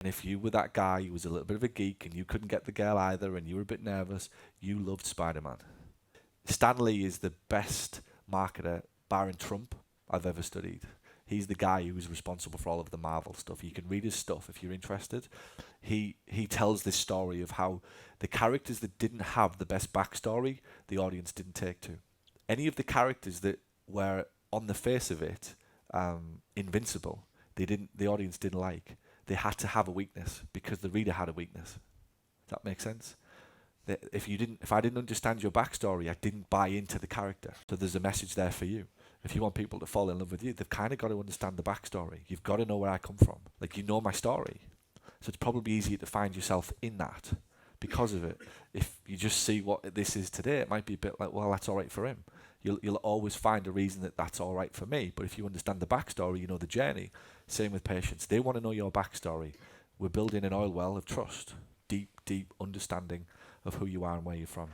And if you were that guy who was a little bit of a geek and you couldn't get the girl either and you were a bit nervous, you loved Spider-Man. Stan Lee is the best marketer, barring Trump, I've ever studied. He's the guy who was responsible for all of the Marvel stuff. You can read his stuff if you're interested. He tells this story of how the characters that didn't have the best backstory, the audience didn't take to. Any of the characters that were on the face of it invincible, the audience didn't like. They had to have a weakness because the reader had a weakness. Does that make sense? If I didn't understand your backstory, I didn't buy into the character. So there's a message there for you. If you want people to fall in love with you, they've kind of got to understand the backstory. You've got to know where I come from. Like, you know my story. So it's probably easier to find yourself in that because of it. If you just see what this is today, it might be a bit like, well, that's all right for him. You'll always find a reason that that's all right for me. But if you understand the backstory, you know the journey. Same with patients. They want to know your backstory. We're building an oil well of trust. Deep, deep understanding of who you are and where you're from.